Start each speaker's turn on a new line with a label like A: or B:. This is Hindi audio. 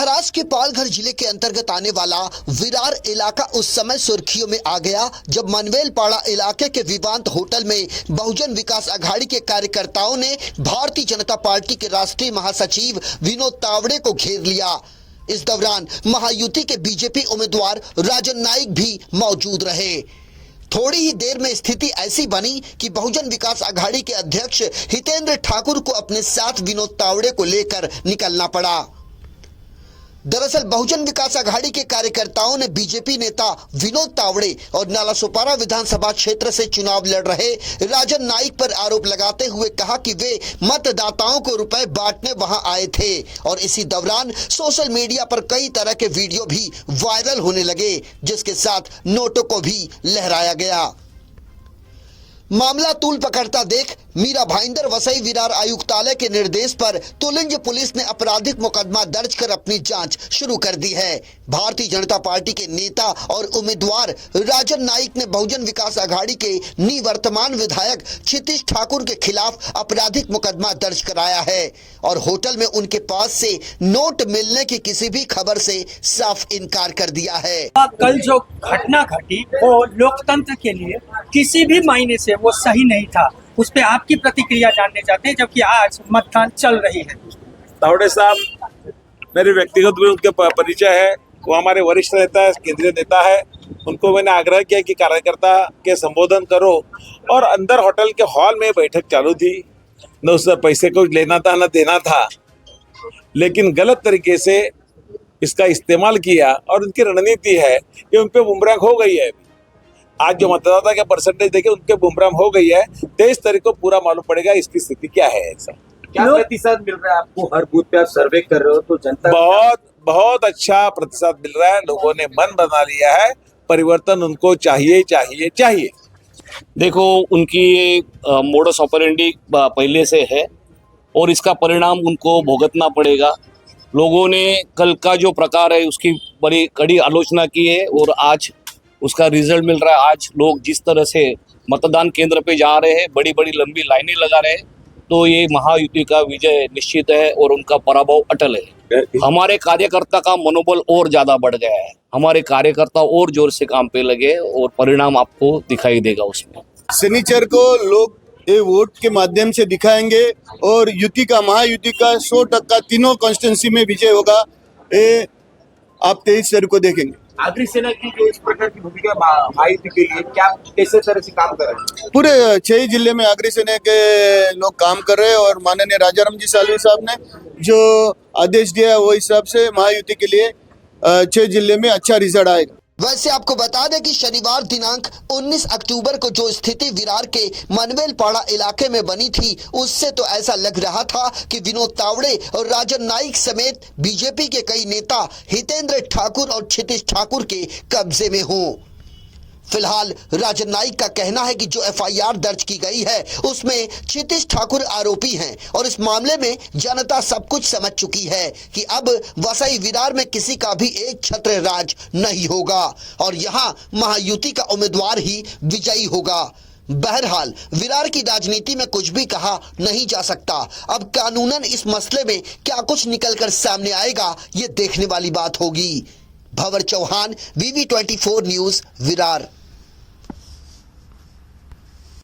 A: महाराष्ट्र के पालघर जिले के अंतर्गत आने वाला विरार इलाका उस समय सुर्खियों में आ गया जब मनवेलपाड़ा इलाके के विवांत होटल में बहुजन विकास अघाड़ी के कार्यकर्ताओं ने भारतीय जनता पार्टी के राष्ट्रीय महासचिव विनोद तावड़े को घेर लिया। इस दौरान महायुति के बीजेपी उम्मीदवार राजन नाईक भी मौजूद रहे। थोड़ी ही देर में स्थिति ऐसी बनी कि बहुजन विकास अघाड़ी के अध्यक्ष हितेंद्र ठाकुर को अपने साथ विनोद तावड़े को लेकर निकलना पड़ा। दरअसल बहुजन विकास अघाड़ी के कार्यकर्ताओं ने बीजेपी नेता विनोद तावड़े और नालासोपारा विधानसभा क्षेत्र से चुनाव लड़ रहे राजन नाईक पर आरोप लगाते हुए कहा कि वे मतदाताओं को रुपए बांटने वहां आए थे और इसी दौरान सोशल मीडिया पर कई तरह के वीडियो भी वायरल होने लगे, जिसके साथ नोटों को भी लहराया गया। मामला तूल पकड़ता देख मीरा भाईंदर वसई विरार आयुक्तालय के निर्देश पर तुलिंज पुलिस ने आपराधिक मुकदमा दर्ज कर अपनी जांच शुरू कर दी है। भारतीय जनता पार्टी के नेता और उम्मीदवार राजन नाईक ने बहुजन विकास अघाड़ी के निवर्तमान विधायक क्षितिज ठाकुर के खिलाफ आपराधिक मुकदमा दर्ज कराया है और होटल में उनके पास से नोट मिलने की किसी भी खबर से साफ इनकार कर दिया है।
B: कल जो घटना घटी वो लोकतंत्र के लिए किसी भी मायने से वो सही नहीं था। उस पे आपकी प्रतिक्रिया जानने चाहते हैं, जबकि आज मतदान चल रही है।
C: तावड़े साहब मेरे व्यक्तिगत भी उनके परिचय है, वो हमारे वरिष्ठ नेता है, केंद्रीय नेता है। उनको मैंने आग्रह किया कि कार्यकर्ता के संबोधन करो और अंदर होटल के हॉल में बैठक चालू थी, न उससे पैसे को लेना था न देना था, लेकिन गलत तरीके से इसका इस्तेमाल किया और उनकी रणनीति है कि उन पर बुमरांग हो गई है। आज जो मतदाता के परसेंटेज देखे उनके बुमरांग हो गई है। 23 तारीख को पूरा मालूम पड़ेगा इसकी स्थिति क्या है। ऐसा
D: क्या प्रतिशत मिल रहा है आपको? हर बूथ पे आप सर्वे कर रहे हो तो जनता
C: बहुत अच्छा प्रतिशत मिल रहा है। लोगों ने मन बना लिया है, परिवर्तन उनको चाहिए चाहिए चाहिए।
E: देखो, उनकी मोडस ऑपरेंडी पहले से है और इसका परिणाम उनको भुगतना पड़ेगा। लोगों ने कल का जो प्रकार है उसकी बड़ी कड़ी आलोचना की है और आज उसका रिजल्ट मिल रहा है। आज लोग जिस तरह से मतदान केंद्र पे जा रहे हैं, बड़ी बड़ी लंबी लाइनें लगा रहे हैं, तो ये महायुति का विजय निश्चित है और उनका पराभव अटल है। हमारे कार्यकर्ता का मनोबल और ज्यादा बढ़ गया है। हमारे कार्यकर्ता और जोर से काम पे लगे और परिणाम आपको दिखाई देगा। उसमें
F: शनिचर को लोग ये वोट के माध्यम से दिखाएंगे और युति का महायुति का 100% तीनों कॉन्स्टिट्यूंसी में विजय होगा। ये आप 23 तारीख को देखेंगे।
D: आगरी सेना की जो इस प्रकार की भूमिका महायुति के लिए क्या कैसे तरह से काम कर रहे हैं?
F: पूरे 6 जिले में आगरी सेना के लोग काम कर रहे हैं और माननीय राजाराम जी सालवी साहब ने जो आदेश दिया वो हिसाब से महायुति के लिए 6 जिले में अच्छा रिजल्ट आएगा।
A: वैसे आपको बता दें कि शनिवार दिनांक 19 अक्टूबर को जो स्थिति विरार के मनवेलपाड़ा इलाके में बनी थी, उससे तो ऐसा लग रहा था कि विनोद तावड़े और राजन नाईक समेत बीजेपी के कई नेता हितेंद्र ठाकुर और क्षितिज ठाकुर के कब्जे में हों। फिलहाल राजन नाईक का कहना है कि जो एफआईआर दर्ज की गई है उसमें क्षितिज ठाकुर आरोपी हैं और इस मामले में जनता सब कुछ समझ चुकी है कि अब वसई विरार में किसी का भी एक छत्र राज नहीं होगा और यहां महायुति का उम्मीदवार ही विजयी होगा। बहरहाल विरार की राजनीति में कुछ भी कहा नहीं जा सकता। अब कानूनन इस मसले में क्या कुछ निकलकर सामने आएगा, ये देखने वाली बात होगी। भंवर चौहान, VV24 न्यूज, विरार।